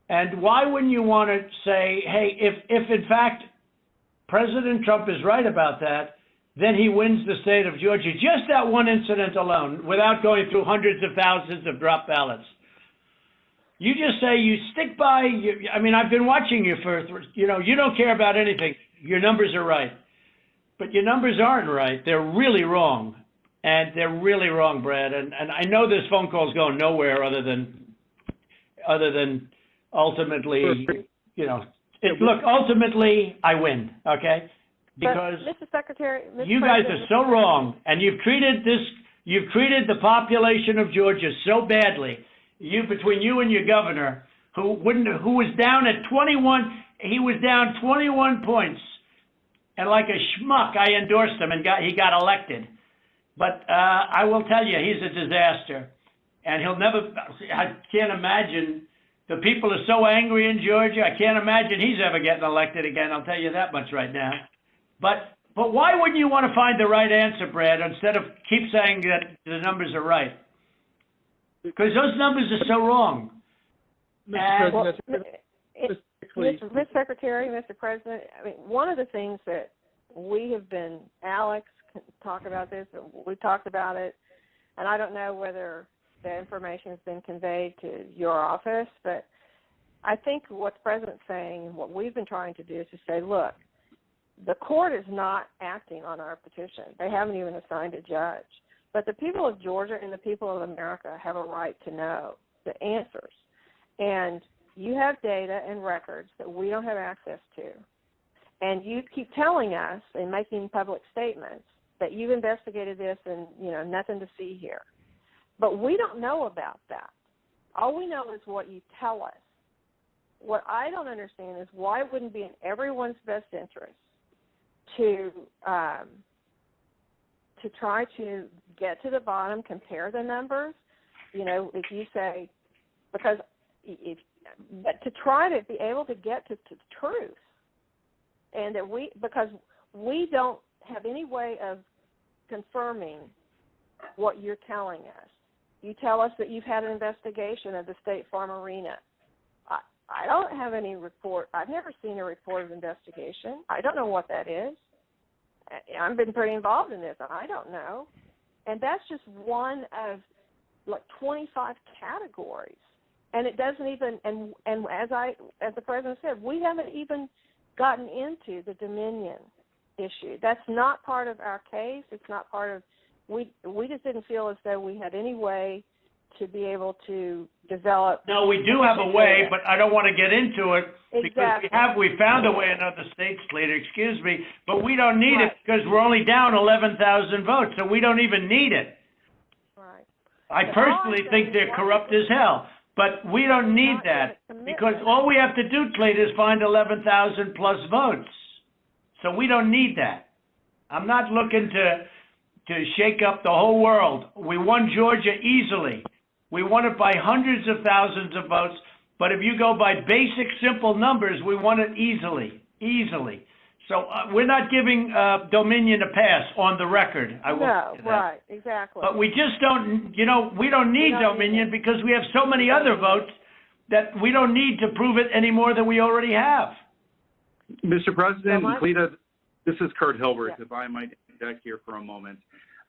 and why wouldn't you want to say, hey, if in fact President Trump is right about that, then he wins the state of Georgia, just that one incident alone, without going through hundreds of thousands of drop ballots? You just say you stick by, I mean, I've been watching you you don't care about anything. Your numbers are right. But your numbers aren't right. They're really wrong. And they're really wrong, Brad. And I know this phone call's going nowhere other than ultimately, look, ultimately I win, okay? Because Mr. Secretary, you guys are so wrong, and you've treated the population of Georgia so badly. Between you and your governor, who was down at 21, he was down 21 points, and like a schmuck, I endorsed him, and he got elected. But I will tell you, he's a disaster, and he'll never. I can't imagine The people are so angry in Georgia, I can't imagine he's ever getting elected again, I'll tell you that much right now. But why wouldn't you want to find the right answer, Brad, instead of keep saying that the numbers are right? Because those numbers are so wrong. Mr. President, Mr. Secretary, Mr. President, I mean, one of the things that we have been, Alex can talk about this, we talked about it, and I don't know whether the information has been conveyed to your office, but I think what the President's saying and what we've been trying to do is to say, look, the court is not acting on our petition. They haven't even assigned a judge. But the people of Georgia and the people of America have a right to know the answers. And you have data and records that we don't have access to. And you keep telling us and making public statements that you've investigated this and, nothing to see here. But we don't know about that. All we know is what you tell us. What I don't understand is why it wouldn't be in everyone's best interest to try to get to the bottom, compare the numbers. If you say, but to try to be able to get to the truth, and because we don't have any way of confirming what you're telling us. You tell us that you've had an investigation of the State Farm Arena. I don't have any report. I've never seen a report of investigation. I don't know what that is. I've been pretty involved in this, and I don't know. And that's just one of 25 categories. And it doesn't even, and as the President said, we haven't even gotten into the Dominion issue. That's not part of our case. It's not part of, we just didn't feel as though we had any way to be able to develop. No, we do have a way, but I don't want to get into it because we found a way in other states, later, excuse me, but we don't need it because we're only down 11,000 votes, so we don't even need it. Right. I personally think they're corrupt as hell, but we don't need that because all we have to do, Clayton, is find 11,000 plus votes. So we don't need that. I'm not looking to shake up the whole world. We won Georgia easily. We won it by hundreds of thousands of votes, but if you go by basic, simple numbers, we won it easily. So we're not giving Dominion a pass on the record. Right, exactly. But we just don't, we don't need Dominion because we have so many other votes that we don't need to prove it any more than we already have. Mr. President, Cleta, this is Kurt Hilbert, Yeah. if I might interject here for a moment.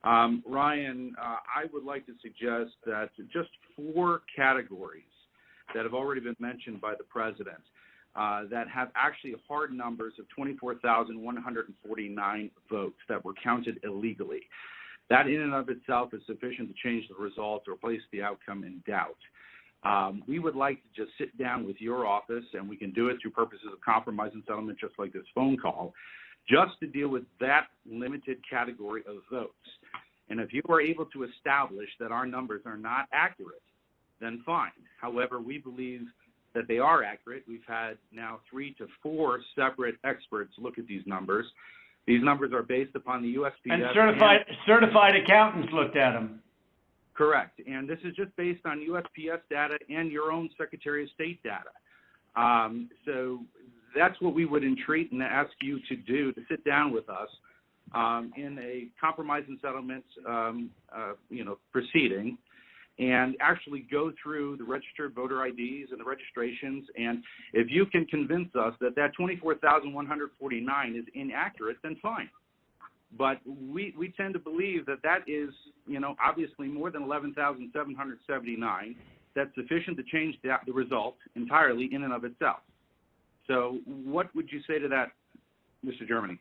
Ryan, I would like to suggest that just 4 categories that have already been mentioned by the President that have actually hard numbers of 24,149 votes that were counted illegally. That in and of itself is sufficient to change the results or place the outcome in doubt. We would like to just sit down with your office, and we can do it through purposes of compromise and settlement just like this phone call, just to deal with that limited category of votes. And if you are able to establish that our numbers are not accurate, then fine. However, we believe that they are accurate. We've had now 3 to 4 separate experts look at these numbers. These numbers are based upon the USPS. And certified accountants looked at them. Correct. And this is just based on USPS data and your own Secretary of State data. So that's what we would entreat and ask you to do, to sit down with us in a compromise and settlement, proceeding, and actually go through the registered voter IDs and the registrations. And if you can convince us that 24,149 is inaccurate, then fine. But we tend to believe that is, obviously more than 11,779. That's sufficient to change the result entirely in and of itself. So what would you say to that, Mr. Germany?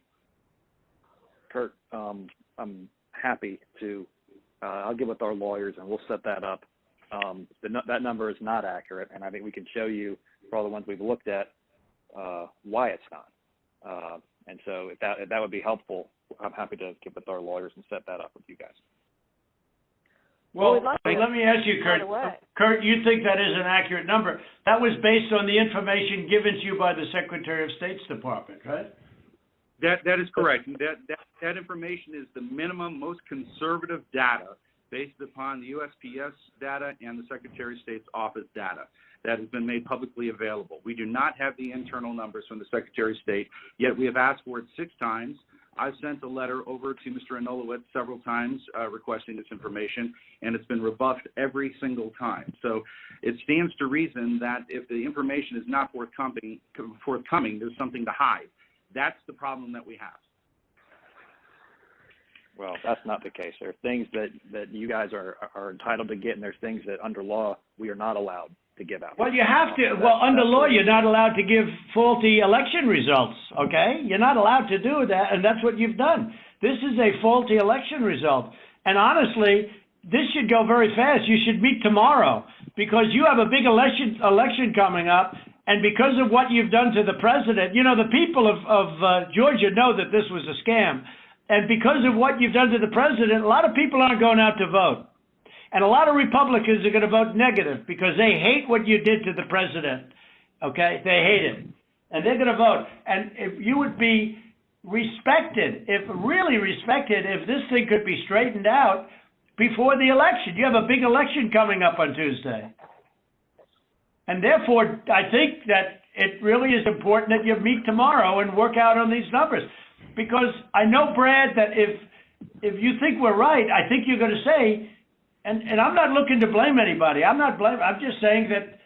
Kurt, I'm happy to, I'll get with our lawyers and we'll set that up. That number is not accurate, and I think we can show you, for all the ones we've looked at, why it's not. And so if that would be helpful, I'm happy to get with our lawyers and set that up with you guys. Well, let me ask you, Kurt. Kurt, you think that is an accurate number? That was based on the information given to you by the Secretary of State's Department, right? That is correct. That information is the minimum, most conservative data based upon the USPS data and the Secretary of State's office data that has been made publicly available. We do not have the internal numbers from the Secretary of State, yet we have asked for it 6 times. I've sent a letter over to Mr. Anulowicz several times requesting this information, and it's been rebuffed every single time. So it stands to reason that if the information is not forthcoming, there's something to hide. That's the problem that we have. Well, that's not the case. There are things that you guys are entitled to get, and there's things that under law we are not allowed to give out. Well, you have to. Well, under law, you're not allowed to give faulty election results, okay? You're not allowed to do that, and that's what you've done. This is a faulty election result. And honestly, this should go very fast. You should meet tomorrow because you have a big election coming up, and because of what you've done to the president, you know, the people of Georgia know that this was a scam. And because of what you've done to the president, a lot of people aren't going out to vote. And a lot of Republicans are going to vote negative because they hate what you did to the president, okay? They hate it. And they're going to vote. And if you would be respected, really respected, if this thing could be straightened out before the election. You have a big election coming up on Tuesday. And therefore, I think that it really is important that you meet tomorrow and work out on these numbers. Because I know, Brad, that if you think we're right, I think you're going to say, and I'm not looking to blame anybody. I'm just saying that,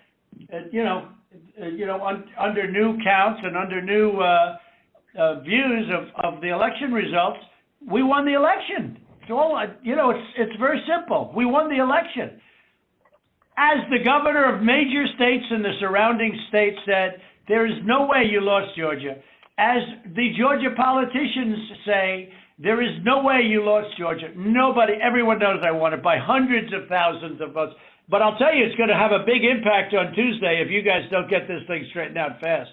under new counts and under new views of the election results, we won the election. It's all, it's very simple. We won the election. As the governor of major states and the surrounding states said, there is no way you lost Georgia. As the Georgia politicians say, there is no way you lost Georgia. Nobody, everyone knows I won it by hundreds of thousands of votes. But I'll tell you, it's going to have a big impact on Tuesday if you guys don't get this thing straightened out fast.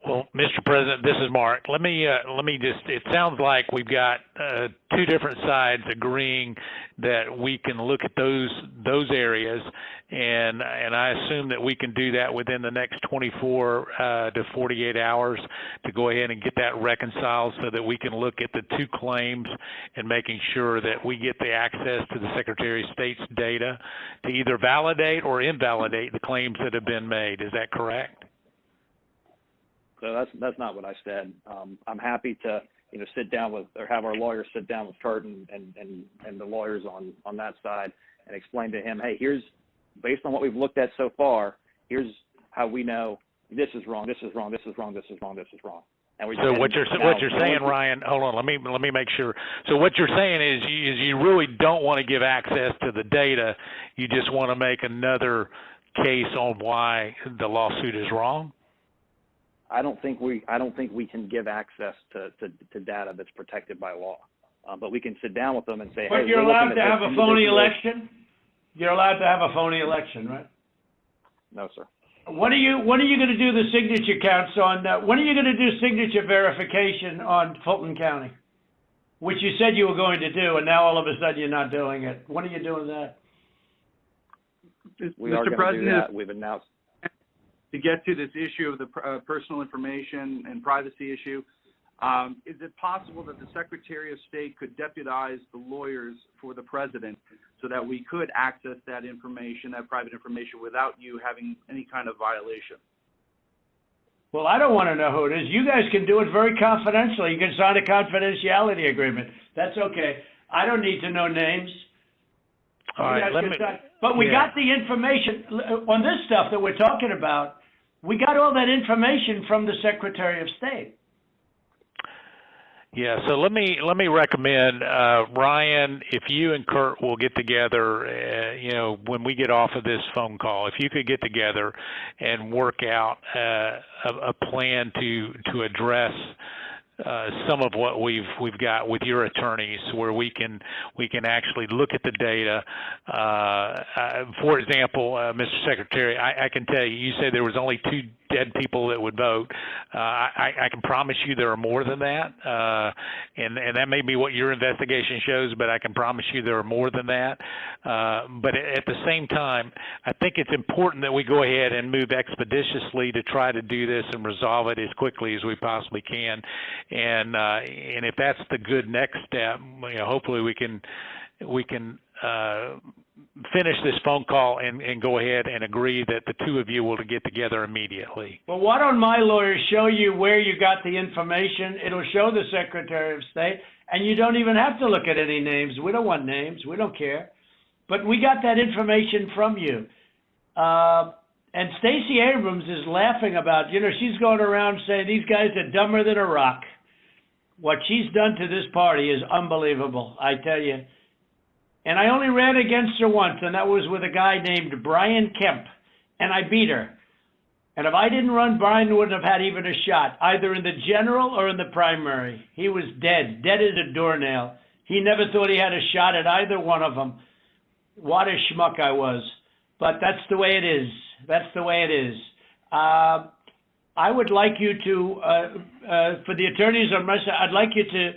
Well, Mr. President, this is Mark. Let me just, it sounds like we've got 2 different sides agreeing that we can look at those areas, and I assume that we can do that within the next 24 to 48 hours to go ahead and get that reconciled so that we can look at the 2 claims and making sure that we get the access to the Secretary of State's data to either validate or invalidate the claims that have been made. Is that correct? So that's not what I said. I'm happy to sit down with, or have our lawyers sit down with Kurt and the lawyers on that side and explain to him, hey, here's, based on what we've looked at so far, here's how we know this is wrong, this is wrong, this is wrong, this is wrong, this is wrong. And so what you're saying, Ryan, hold on, let me make sure. So what you're saying is you really don't want to give access to the data. You just want to make another case on why the lawsuit is wrong? I don't think we can give access to data that's protected by law, but we can sit down with them and say, but hey, you're allowed to have a phony election. You're allowed to have a phony election, right? No, sir. When are you going to do the signature counts on? When are you going to do signature verification on Fulton County, which you said you were going to do, and now all of a sudden you're not doing it? When are you doing that? We are going to do that. We've announced. To get to this issue of the personal information and privacy issue, is it possible that the Secretary of State could deputize the lawyers for the president so that we could access that information, that private information, without you having any kind of violation? Well, I don't want to know who it is. You guys can do it very confidentially. You can sign a confidentiality agreement. That's okay. I don't need to know names. All right, but we got the information on this stuff that we're talking about. We got all that information from the Secretary of State. Yeah, so let me recommend, Ryan, if you and Kurt will get together, when we get off of this phone call, if you could get together and work out a plan to address some of what we've got with your attorneys, where we can actually look at the data. For example, Mr. Secretary, I can tell you, you said there was only 2 dead people that would vote. I can promise you there are more than that, and that may be what your investigation shows, but I can promise you there are more than that. But at the same time, I think it's important that we go ahead and move expeditiously to try to do this and resolve it as quickly as we possibly can. And if that's the good next step, hopefully we can finish this phone call and go ahead and agree that the two of you will get together immediately. Well, why don't my lawyers show you where you got the information? It'll show the Secretary of State, and you don't even have to look at any names. We don't want names. We don't care. But we got that information from you. And Stacey Abrams is laughing about, she's going around saying these guys are dumber than a rock. What she's done to this party is unbelievable, I tell you. And I only ran against her once, and that was with a guy named Brian Kemp, and I beat her. And if I didn't run, Brian wouldn't have had even a shot, either in the general or in the primary. He was dead as a doornail. He never thought he had a shot at either one of them. What a schmuck I was. But that's the way it is. That's the way it is. I would like you to, for the attorneys on my side, I'd like you to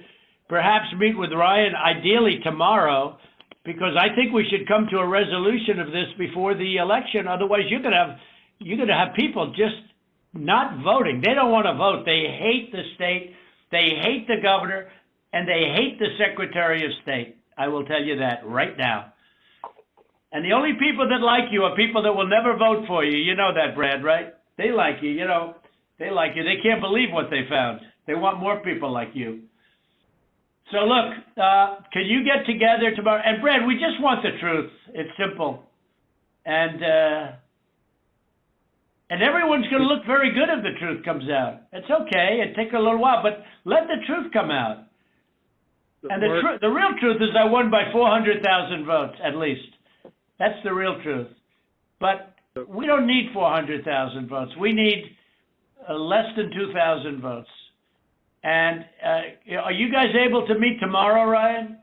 perhaps meet with Ryan, ideally tomorrow, because I think we should come to a resolution of this before the election. Otherwise, you're going to have people just not voting. They don't want to vote. They hate the state. They hate the governor, and they hate the Secretary of State. I will tell you that right now. And the only people that like you are people that will never vote for you. You know that, Brad, right? They like you. They like you. They can't believe what they found. They want more people like you. So look, can you get together tomorrow? And Brad, we just want the truth. It's simple. And everyone's going to look very good if the truth comes out. It's okay. It takes a little while, but let the truth come out. And the real truth is I won by 400,000 votes, at least. That's the real truth. But we don't need 400,000 votes. We need less than 2,000 votes. And are you guys able to meet tomorrow, Ryan?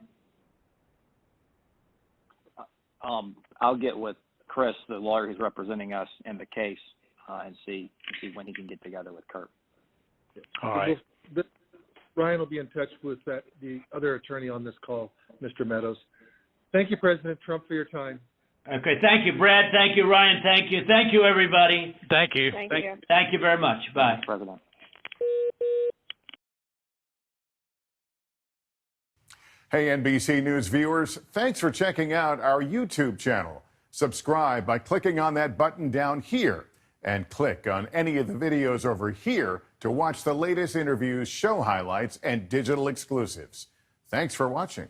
I'll get with Chris, the lawyer who's representing us in the case, and see when he can get together with Kurt. All right. Ryan will be in touch with the other attorney on this call, Mr. Meadows. Thank you, President Trump, for your time. Okay, thank you, Brad. Thank you, Ryan. Thank you. Thank you, everybody. Thank you. Thank you. Thank you very much. Bye. President. Hey, NBC News viewers, thanks for checking out our YouTube channel. Subscribe by clicking on that button down here and click on any of the videos over here to watch the latest interviews, show highlights, and digital exclusives. Thanks for watching.